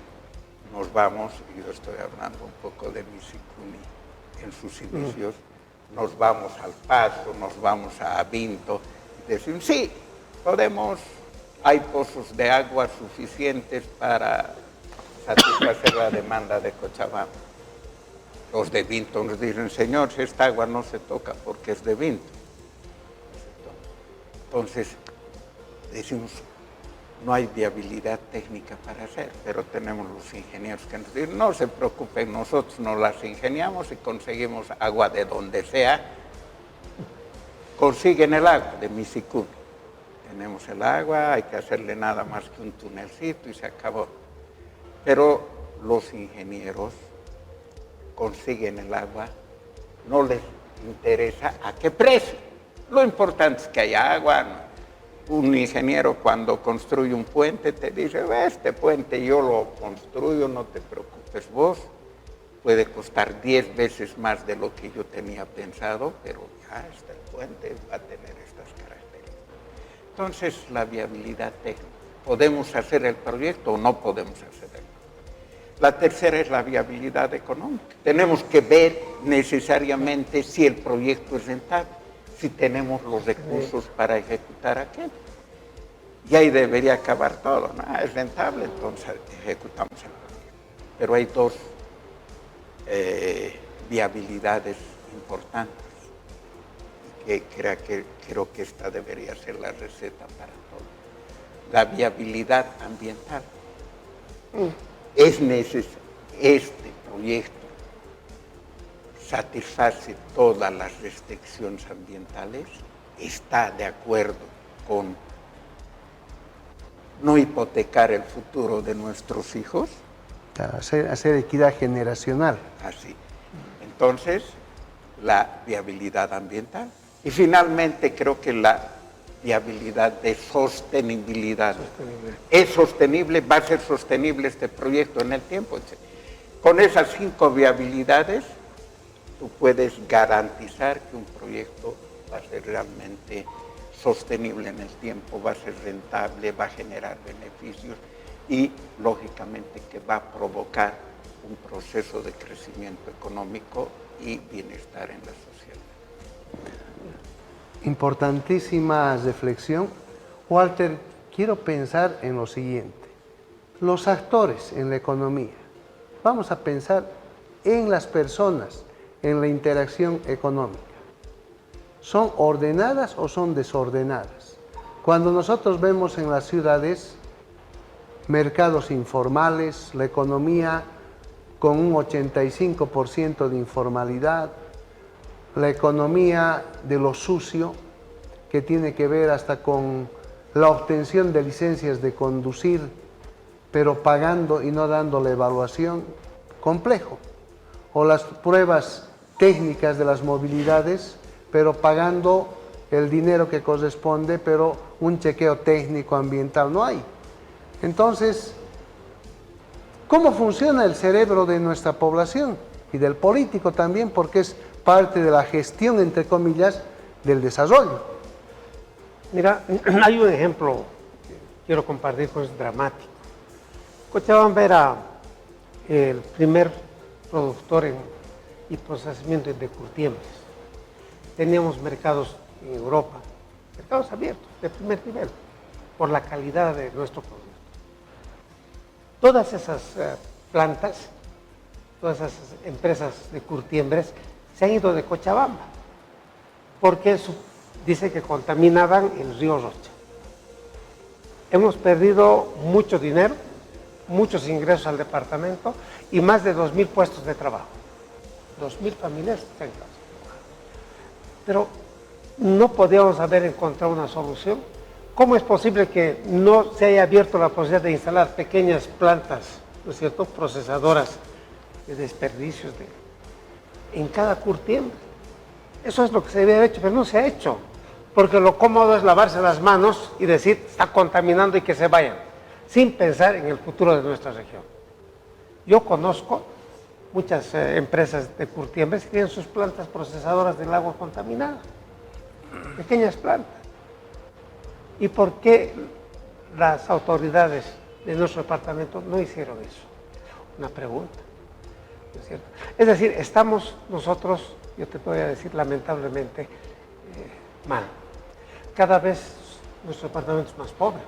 Speaker 3: nos vamos, y yo estoy hablando un poco de Misicuni en sus inicios, nos vamos al Paso, nos vamos a Vinto, y decimos, sí, podemos, hay pozos de agua suficientes para satisfacer la demanda de Cochabamba. Los de Vinto nos dicen, señor, si esta agua no se toca porque es de Vinto. Entonces, decimos, no hay viabilidad técnica para hacer, pero tenemos los ingenieros que nos dicen, no se preocupen, nosotros nos las ingeniamos y conseguimos agua de donde sea. Consiguen el agua de Misicuni. Tenemos el agua, hay que hacerle nada más que un tunelcito y se acabó. Pero los ingenieros consiguen el agua, no les interesa a qué precio. Lo importante es que haya agua. Un ingeniero cuando construye un puente te dice, este puente yo lo construyo, no te preocupes vos, puede costar 10 veces más de lo que yo tenía pensado, pero ya este puente va a tener estas características. Entonces, la viabilidad técnica. ¿Podemos hacer el proyecto o no podemos hacer el proyecto? La tercera es la viabilidad económica. Tenemos que ver necesariamente si el proyecto es rentable, si tenemos los recursos para ejecutar aquello. Y ahí debería acabar todo, ¿no? Es rentable, entonces ejecutamos el proyecto. Pero hay dos viabilidades importantes, que creo que esta debería ser la receta para todo. La viabilidad ambiental. Es necesario, este proyecto satisface todas las restricciones ambientales, está de acuerdo con no hipotecar el futuro de nuestros hijos.
Speaker 2: Hacer equidad generacional.
Speaker 3: Así. Entonces, la viabilidad ambiental. Y finalmente creo que la viabilidad de sostenibilidad. Es sostenible, va a ser sostenible este proyecto en el tiempo. Con esas 5 viabilidades, tú puedes garantizar que un proyecto va a ser realmente sostenible en el tiempo, va a ser rentable, va a generar beneficios y, lógicamente, que va a provocar un proceso de crecimiento económico y bienestar en la sociedad.
Speaker 2: Importantísima reflexión. Walter, quiero pensar en lo siguiente. Los actores en la economía. Vamos a pensar en las personas, en la interacción económica. ¿Son ordenadas o son desordenadas? Cuando nosotros vemos en las ciudades mercados informales, la economía con un 85% de informalidad, la economía de lo sucio, que tiene que ver hasta con la obtención de licencias de conducir, pero pagando y no dando la evaluación, complejo. O las pruebas técnicas de las movilidades, pero pagando el dinero que corresponde, pero un chequeo técnico ambiental no hay. Entonces, ¿cómo funciona el cerebro de nuestra población y del político también? Porque es parte de la gestión, entre comillas, del desarrollo.
Speaker 4: Mira, hay un ejemplo que quiero compartir, pues es dramático. Cochabamba era el primer productor y procesamiento de curtiembres. Teníamos mercados en Europa, mercados abiertos, de primer nivel, por la calidad de nuestro producto. Todas esas plantas, todas esas empresas de curtiembres se han ido de Cochabamba, porque dice que contaminaban el río Rocha. Hemos perdido mucho dinero, muchos ingresos al departamento y más de 2.000 puestos de trabajo. 2.000 familias están en casa. Pero no podíamos haber encontrado una solución. ¿Cómo es posible que no se haya abierto la posibilidad de instalar pequeñas plantas, ¿no es cierto?, procesadoras de desperdicios en cada curtiembre? Eso es lo que se debe haber hecho, pero no se ha hecho. Porque lo cómodo es lavarse las manos y decir, está contaminando y que se vayan, sin pensar en el futuro de nuestra región. Yo conozco muchas empresas de curtiembres que tienen sus plantas procesadoras del agua contaminada, pequeñas plantas. ¿Y por qué las autoridades de nuestro departamento no hicieron eso? una pregunta, ¿no es cierto? Es decir, estamos nosotros, yo te voy a decir lamentablemente, mal. Cada vez nuestro departamento es más pobre.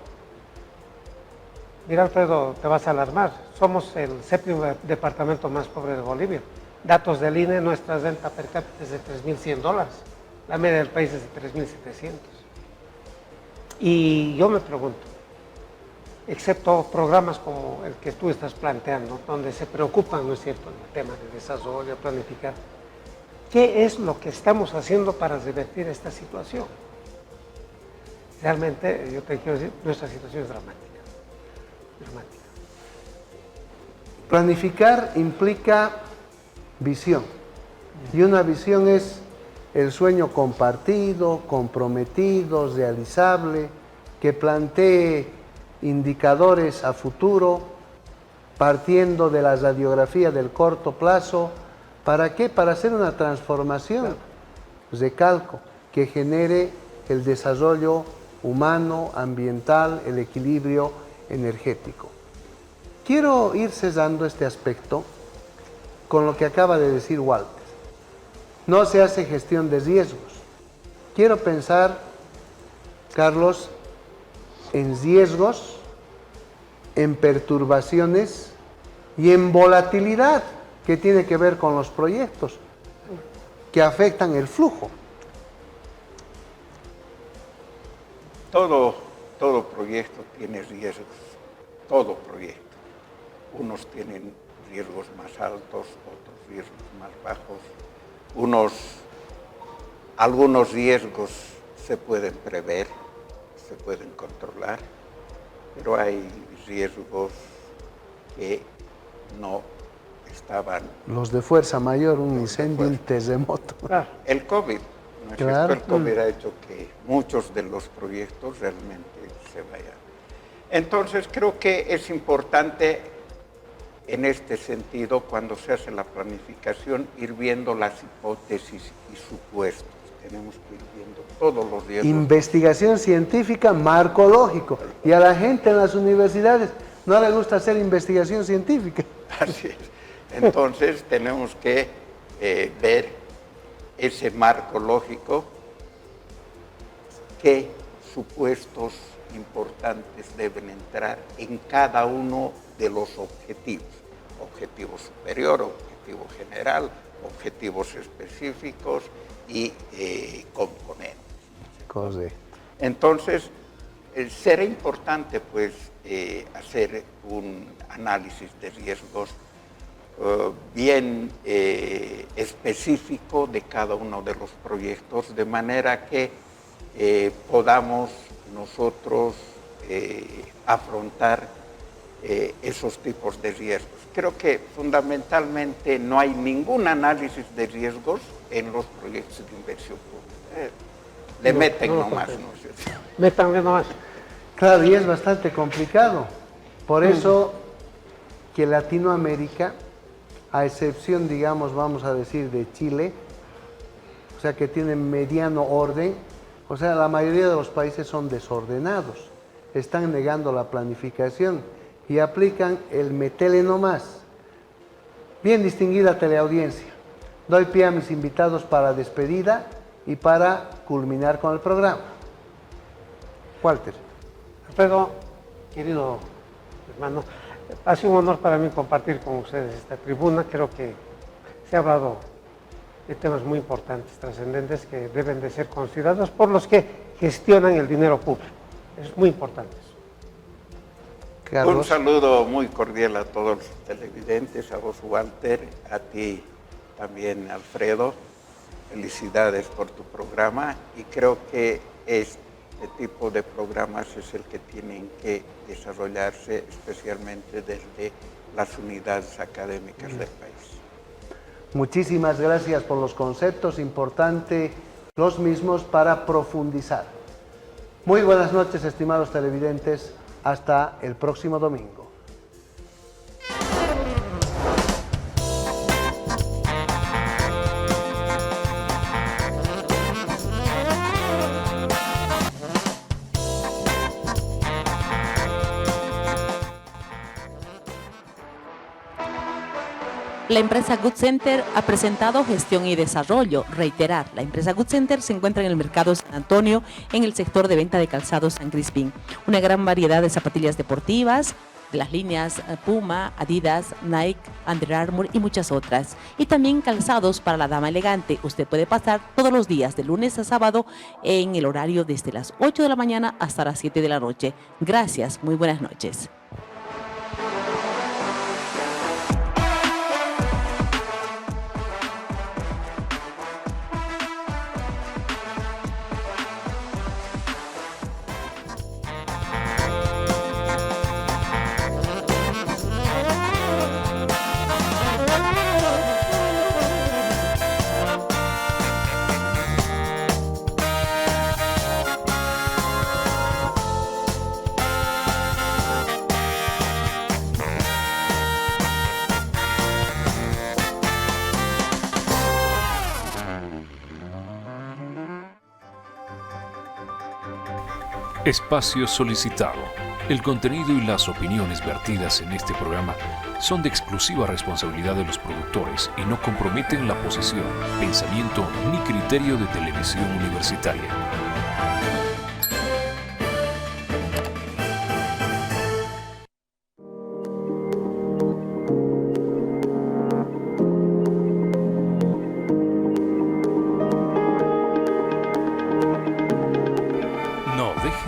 Speaker 4: Mira, Alfredo, te vas a alarmar. Somos el 7º departamento más pobre de Bolivia. Datos del INE, nuestra renta per cápita es de $3.100. La media del país es de 3.700. Y yo me pregunto, excepto programas como el que tú estás planteando, donde se preocupan, ¿no es cierto?, en el tema de desarrollo, planificar, ¿qué es lo que estamos haciendo para revertir esta situación? Realmente, yo te quiero decir, nuestra situación es dramática. Dramática.
Speaker 2: Planificar implica visión. Y una visión es el sueño compartido, comprometido, realizable, que plantee indicadores a futuro, partiendo de la radiografía del corto plazo. ¿Para qué? Para hacer una transformación de calco que genere el desarrollo humano, ambiental, el equilibrio energético. Quiero ir cesando este aspecto con lo que acaba de decir Walter. No se hace gestión de riesgos. Quiero pensar, Carlos, en riesgos, en perturbaciones y en volatilidad que tiene que ver con los proyectos que afectan el flujo.
Speaker 3: Todo proyecto tiene riesgos, todo proyecto. Unos tienen riesgos más altos, otros riesgos más bajos. Algunos riesgos se pueden prever, se pueden controlar, pero hay riesgos que no estaban.
Speaker 2: Los de fuerza mayor, un incendio, un terremoto.
Speaker 4: Claro.
Speaker 3: El COVID, ¿no es
Speaker 2: Claro.
Speaker 3: cierto? El COVID ha hecho que muchos de los proyectos realmente se vayan. Entonces creo que es importante en este sentido, cuando se hace la planificación, ir viendo las hipótesis y supuestos. Tenemos que ir viendo todos los riesgos.
Speaker 2: Investigación científica, marco lógico. Y a la gente en las universidades no le gusta hacer investigación científica.
Speaker 3: Así es. Entonces tenemos que ver ese marco lógico, qué supuestos importantes deben entrar en cada uno de los objetivos. Objetivo superior, objetivo general, objetivos específicos y componentes.
Speaker 2: Correcto.
Speaker 3: Entonces, será importante pues hacer un análisis de riesgos bien específico de cada uno de los proyectos, de manera que podamos nosotros afrontar esos tipos de riesgos. Creo que fundamentalmente no hay ningún análisis de riesgos en los proyectos de inversión pública. Le meten nomás, ¿no es cierto?
Speaker 4: Métanle nomás.
Speaker 2: Claro, y es bastante complicado. Por eso que Latinoamérica, a excepción, digamos, vamos a decir, de Chile, o sea, que tienen mediano orden, o sea, la mayoría de los países son desordenados, están negando la planificación y aplican el metele nomás. Bien distinguida teleaudiencia, doy pie a mis invitados para despedida y para culminar con el programa. Walter.
Speaker 4: Alfredo, querido hermano, ha sido un honor para mí compartir con ustedes esta tribuna. Creo que se ha hablado de temas muy importantes, trascendentes, que deben de ser considerados por los que gestionan el dinero público. Es muy importante eso.
Speaker 2: Carlos.
Speaker 3: Un saludo muy cordial a todos los televidentes, a vos, Walter, a ti también, Alfredo. Felicidades por tu programa y creo que este tipo de programas es el que tienen que desarrollarse especialmente desde las unidades académicas del país.
Speaker 2: Muchísimas gracias por los conceptos, importante los mismos para profundizar. Muy buenas noches, estimados televidentes, hasta el próximo domingo.
Speaker 5: La empresa Good Center ha presentado Gestión y Desarrollo. Reiterar, la empresa Good Center se encuentra en el mercado San Antonio, en el sector de venta de calzados San Crispín. Una gran variedad de zapatillas deportivas, de las líneas Puma, Adidas, Nike, Under Armour y muchas otras. Y también calzados para la dama elegante. Usted puede pasar todos los días, de lunes a sábado, en el horario desde las 8 de la mañana hasta las 7 de la noche. Gracias, muy buenas noches.
Speaker 1: Espacio solicitado. El contenido y las opiniones vertidas en este programa son de exclusiva responsabilidad de los productores y no comprometen la posición, pensamiento ni criterio de Televisión Universitaria.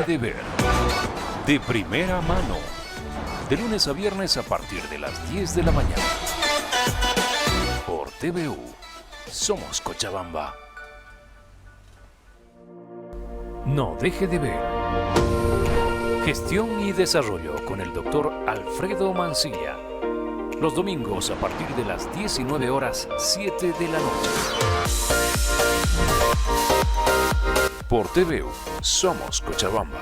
Speaker 1: De ver, de primera mano, de lunes a viernes a partir de las 10 de la mañana. Por TVU, somos Cochabamba. No deje de ver. Gestión y Desarrollo con el Dr. Alfredo Mancilla. Los domingos a partir de las 19 horas 7 de la noche. Por TVU, somos Cochabamba.